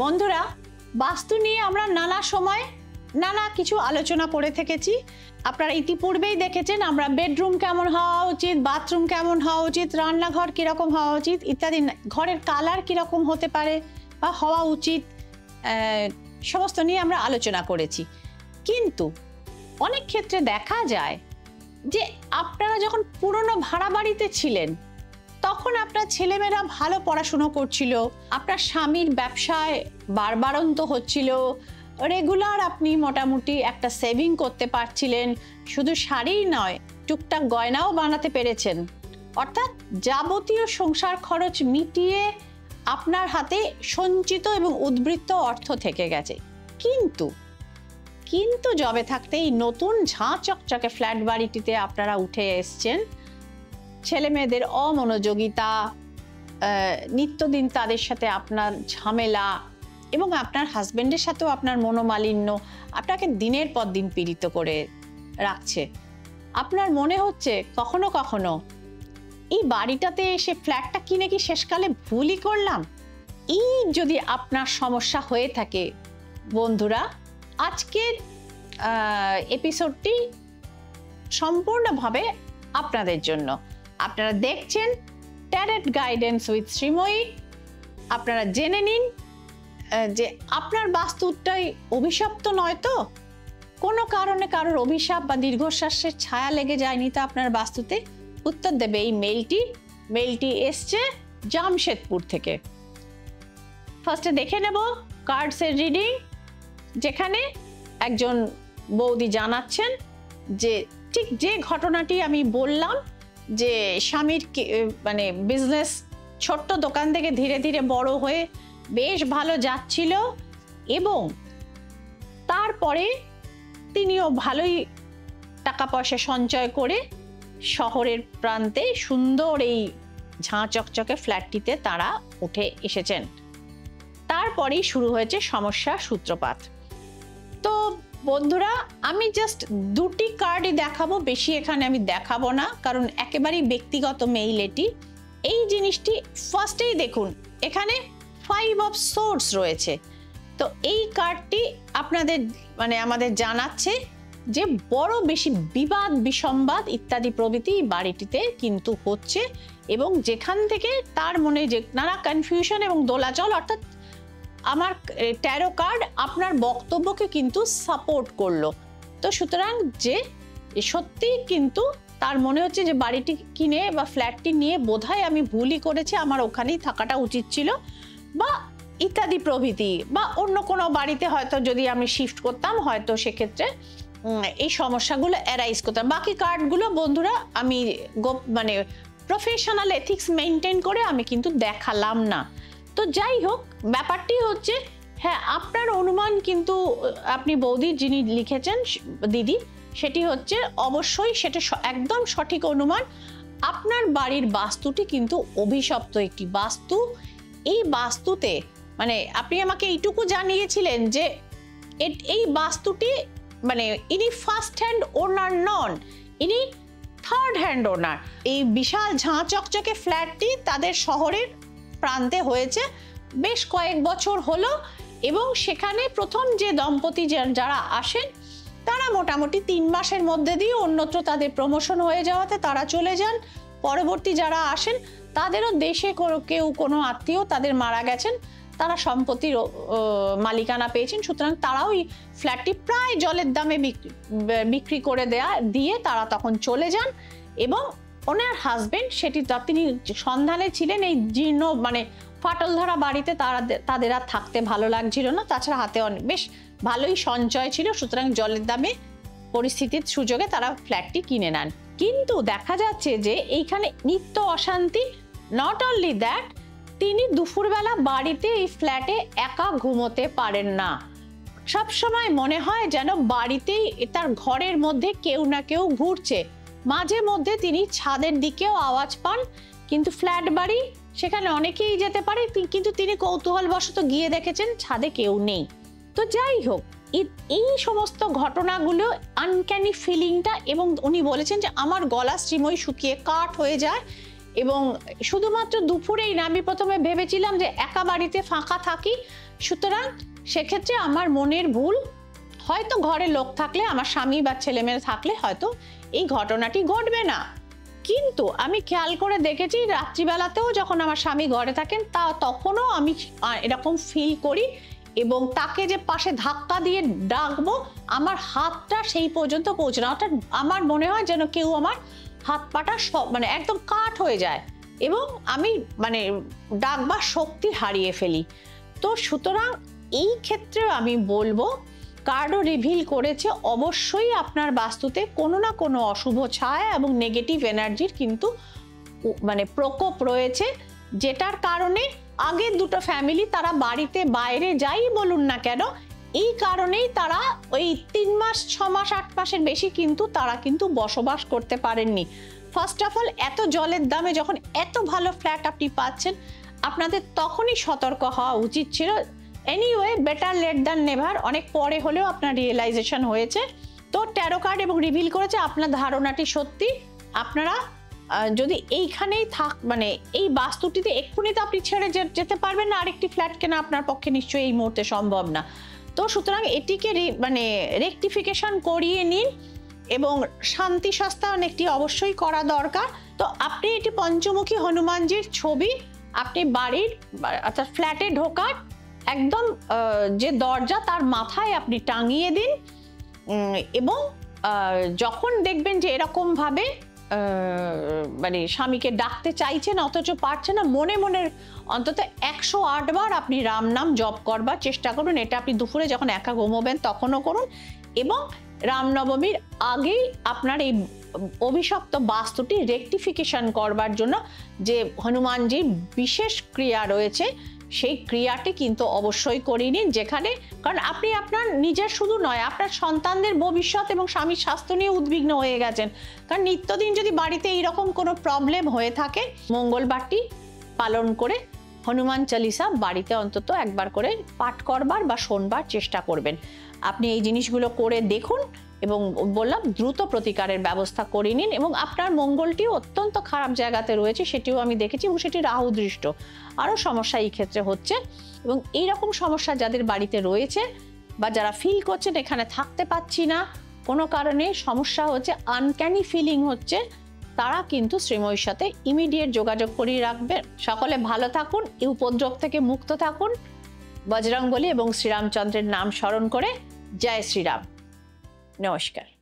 বন্ধুরা, বাস্তু নিয়ে আমরা নানা সময় নানা কিছু আলোচনা করে থেকেছি। আপনারা ইতিপূর্বেই দেখেছেন আমরা বেডরুম কেমন হওয়া উচিত, বাথরুম কেমন হওয়া উচিত, রান্নাঘর কীরকম হওয়া উচিত ইত্যাদি, ঘরের কালার কীরকম হতে পারে বা হওয়া উচিত, সমস্ত নিয়ে আমরা আলোচনা করেছি। কিন্তু অনেক ক্ষেত্রে দেখা যায় যে আপনারা যখন পুরনো ভাড়া বাড়িতে ছিলেন তখন আপনার ছেলেমেয়েরা ভালো পড়াশুনো করছিল, আপনার স্বামীর ব্যবসায় বাড়বাড়ন্ত হচ্ছিল, রেগুলার আপনি মোটামুটি একটা সেভিং করতে পারছিলেন, শুধু শাড়িই নয় টুকটাক গয়নাও বানাতে পেরেছেন, অর্থাৎ যাবতীয় সংসার খরচ মিটিয়ে আপনার হাতে সঞ্চিত এবং উদ্বৃত্ত অর্থ থেকে গেছে। কিন্তু যবে থাকতে এই নতুন ঝাঁ চকচকে ফ্ল্যাট বাড়িটিতে আপনারা উঠে এসছেন, ছেলে মেয়েদের অমনোযোগিতা, নিত্যদিন তাদের সাথে আপনার ঝামেলা এবং আপনার হাজবেন্ডের সাথেও আপনার মনোমালিন্য আপনাকে দিনের পর দিন পীড়িত করে রাখছে। আপনার মনে হচ্ছে কখনো কখনো এই বাড়িটাতে এসে ফ্ল্যাটটা কিনে কি শেষকালে ভুলই করলাম। এই যদি আপনার সমস্যা হয়ে থাকে বন্ধুরা, আজকের এপিসোডটি সম্পূর্ণভাবে আপনাদের জন্য। আপনারা দেখছেন ট্যারট গাইডেন্স উইথ শ্রীময়ী। আপনারা জেনে নিন যে আপনার বাস্তুটাই অভিশপ্ত নয় তো, কোনো কারণে কারোর অভিশাপ বা দীর্ঘশ্বাসের ছায়া লেগে যায়নি তো আপনার বাস্তুতে। উত্তর দেবে এই মেইলটি এসছে জামশেদপুর থেকে। ফার্স্টে দেখে নেব কার্ডসের রিডিং, যেখানে একজন বৌদি জানাচ্ছেন যে ঠিক যে ঘটনাটি আমি বললাম, যে স্বামীর মানে বিজনেস ছোট্ট দোকান থেকে ধীরে ধীরে বড় হয়ে বেশ ভালো যাচ্ছিল এবং তারপরে তিনিও ভালোই টাকা পয়সা সঞ্চয় করে শহরের প্রান্তে সুন্দর এই ঝাঁ চকচকে ফ্ল্যাটটিতে তারা উঠে এসেছেন। তারপরেই শুরু হয়েছে সমস্যার সূত্রপাত। তো বন্ধুরা, আমি জাস্ট দুটি কার্ডই দেখাবো, বেশি এখানে আমি দেখাবো না, কারণ একেবারেই ব্যক্তিগত মেইল এটি। এই জিনিসটি ফার্স্টেই দেখুন, এখানে 5 অফ সোর্স রয়েছে। তো এই কার্ডটি আপনাদের মানে আমাদের জানাচ্ছে যে বড় বেশি বিবাদ বিসম্বাদ ইত্যাদি প্রভৃতি বাড়িটিতে কিন্তু হচ্ছে, এবং যেখান থেকে তার মনে যে নানা কনফিউশন এবং দোলাচল, অর্থাৎ আমার ট্যারো কার্ড আপনার বক্তব্যকে কিন্তু সাপোর্ট করলো। তো সুতরাং যে সত্যি কিন্তু তার মনে হচ্ছে যে বাড়িটি কিনে বা ফ্ল্যাটটি নিয়ে বোধহয় আমি ভুলই করেছি, আমার ওখানেই থাকাটা উচিত ছিল বা ইত্যাদি প্রভৃতি, বা অন্য কোনো বাড়িতে হয়তো যদি আমি শিফট করতাম হয়তো সেক্ষেত্রে এই সমস্যাগুলো অ্যারাইজ করতাম। বাকি কার্ডগুলো বন্ধুরা আমি মানে প্রফেশনাল এথিক্স মেনটেন করে আমি কিন্তু দেখালাম না। তো যাই হোক, ব্যাপারটি হচ্ছে হ্যাঁ আপনার অনুমান কিন্তু আপনি বৌদি যিনি লিখেছেন দিদি, সেটি হচ্ছে অবশ্যই সেটা একদম সঠিক অনুমান। আপনার বাড়ির বাস্তুটি কিন্তু অভিশপ্ত একটি বাস্তু। এই বাস্তুতে মানে আপনি আমাকে এইটুকু জানিয়েছিলেন যে এই বাস্তুটি মানে ইনি ফার্স্ট হ্যান্ড ওনার নন, ইনি থার্ড হ্যান্ড ওনার। এই বিশাল ঝাঁ চকচকে ফ্ল্যাটটি তাদের শহরের প্রান্তে হয়েছে বেশ কয়েক বছর হলো, এবং সেখানে প্রথম যে দম্পতি যারা আসেন তারা মোটামুটি 3 মাসের মধ্যে দিয়ে অন্যত্র তাদের প্রমোশন হয়ে যাওয়াতে তারা চলে যান। পরবর্তী যারা আসেন তাদেরও দেশে কেউ কোনো আত্মীয় তাদের মারা গেছেন, তারা সম্পত্তির মালিকানা পেয়েছেন, সুতরাং তারাও এই ফ্ল্যাটটি প্রায় জলের দামে বিক্রি করে দিয়ে তারা তখন চলে যান। এবং ওনার হাজবেন্ড সেটি তিনি সন্ধানে ছিলেন এই জীর্ণ মানে ফাটল ধরা বাড়িতে, তাদের আর থাকতে ভালো লাগছিল না, তাছাড়া হাতে অনেক বেশ ভালোই সঞ্চয় ছিল, সুতরাং জলের দামে পরিস্থিতির সুযোগে তারা ফ্ল্যাটটি কিনে নেন। কিন্তু দেখা যাচ্ছে যে এইখানে নিত্য অশান্তি। নট অনলি দ্যাট, তিনি দুপুরবেলা বাড়িতে এই ফ্ল্যাটে একা ঘুমোতে পারেন না। সবসময় মনে হয় যেন বাড়িতেই তার ঘরের মধ্যে কেউ না কেউ ঘুরছে। মাঝে মধ্যে তিনি ছাদের দিকেও আওয়াজ পান, কিন্তু ফ্ল্যাট বাড়ি সেখানে অনেকেই যেতে পারে, কিন্তু তিনি কৌতূহলবশত গিয়ে দেখেছেন ছাদে কেউ নেই। তো যাই হোক, এই সমস্ত ঘটনাগুলো আনক্যানি ফিলিংটা, এবং উনি বলেছেন যে আমার গলা শ্রীময়ী শুকিয়ে কাঠ হয়ে যায় এবং শুধুমাত্র দুপুরেই না, আমি প্রথমে ভেবেছিলাম যে একা বাড়িতে ফাঁকা থাকি, সুতরাং সেক্ষেত্রে আমার মনের ভুল, হয়তো ঘরে লোক থাকলে, আমার স্বামী বা ছেলেমেয়ে থাকলে হয়তো এই ঘটনাটি ঘটবে না। কিন্তু আমি খেয়াল করে দেখেছি রাত্রিবেলাতেও যখন আমার স্বামী ঘরে থাকেন তখনও আমি এরকম ফিল করি, এবং তাকে যে পাশে ধাক্কা দিয়ে ডাকবো, আমার হাতটা সেই পর্যন্ত পৌঁছে না, অর্থাৎ আমার মনে হয় যেন কেউ আমার হাত পাটা সব মানে একদম কাঠ হয়ে যায়, এবং আমি মানে ডাকবার শক্তি হারিয়ে ফেলি। তো সুতরাং এই ক্ষেত্রে আমি বলবো, কার্ডও রিভিল করেছে অবশ্যই আপনার বাস্তুতে কোনো না কোনো অশুভ ছায়া এবং নেগেটিভ এনার্জির কিন্তু মানে প্রকোপ রয়েছে, যেটার কারণে আগের দুটো ফ্যামিলি তারা বাড়িতে বাইরে যাই বলুন না কেন, এই কারণেই তারা ওই 3 মাস 6 মাস 8 মাসের বেশি কিন্তু তারা কিন্তু বসবাস করতে পারেননি। ফার্স্ট অফ অল, এত জলের দামে যখন এত ভালো ফ্ল্যাট আপনি পাচ্ছেন, আপনাদের তখনই সতর্ক হওয়া উচিত ছিল। Anyway, better late than never, অনেক পরে হলেও আপনার রিয়েলাইজেশন হয়েছে। তো ট্যারো কার্ড এবং রিভিল করেছে আপনার ধারণাটি সত্যি। আপনারা যদি এইখানেই মানে এই বাস্তুটিতে এক্ষুনি তো আপনি ছেড়ে যেতে পারবেন না, আরেকটি ফ্ল্যাট কেনা আপনার পক্ষে নিশ্চয়ই এই মুহূর্তে সম্ভব না। তো সুতরাং এটিকে মানে রেকটিফিকেশন করিয়ে নিন, এবং শান্তি সস্তায়ন একটি অবশ্যই করা দরকার। তো আপনি এটি পঞ্চমুখী হনুমানজির ছবি আপনি বাড়ির অর্থাৎ ফ্ল্যাটে ঢোকার একদম যে দরজা তার মাথায় আপনি টাঙিয়ে দিন, এবং যখন দেখবেন যে এরকম ভাবে মানে স্বামীকে ডাকতে চাইছেন অথচ পারছে না, মনে মনে অন্তত 108 বার আপনি রাম নাম জপ করবার চেষ্টা করুন। এটা আপনি দুপুরে যখন একা ঘুমোবেন তখনও করুন, এবং রামনবমীর আগেই আপনার এই অভিশপ্ত বাস্তুটি রেকটিফিকেশন করবার জন্য যে হনুমানজির বিশেষ ক্রিয়া রয়েছে, সেই ক্রিয়াটি কিন্তু অবশ্যই করিয়ে নিন। যেখানে, কারণ আপনি আপনার নিজের শুধু নয়, আপনার সন্তানদের ভবিষ্যৎ এবং স্বামীর স্বাস্থ্য নিয়ে উদ্বিগ্ন হয়ে গেছেন। কারণ নিত্যদিন যদি বাড়িতে এইরকম কোনো প্রবলেম হয়ে থাকে, মঙ্গলবারটি পালন করে হনুমান চালিসা বাড়িতে অন্তত একবার করে পাঠ করবার বা শোনবার চেষ্টা করবেন। আপনি এই জিনিসগুলো করে দেখুন, এবং বললাম দ্রুত প্রতিকারের ব্যবস্থা করে নিন। এবং আপনার মঙ্গলটিও অত্যন্ত খারাপ জায়গাতে রয়েছে, সেটিও আমি দেখেছি, এবং সেটি রাহু দৃষ্ট, আরও সমস্যা এই ক্ষেত্রে হচ্ছে। এবং এইরকম সমস্যা যাদের বাড়িতে রয়েছে বা যারা ফিল করছেন এখানে থাকতে পাচ্ছি না, কোনো কারণে সমস্যা হচ্ছে, আনক্যানি ফিলিং হচ্ছে, তারা কিন্তু শ্রীময়ীর সাথে ইমিডিয়েট যোগাযোগ করিয়ে রাখবেন। সকলে ভালো থাকুন, এই উপদ্রব থেকে মুক্ত থাকুন। বজরংবলী এবং শ্রীরামচন্দ্রের নাম স্মরণ করে জয় শ্রীরাম। নমস্কার।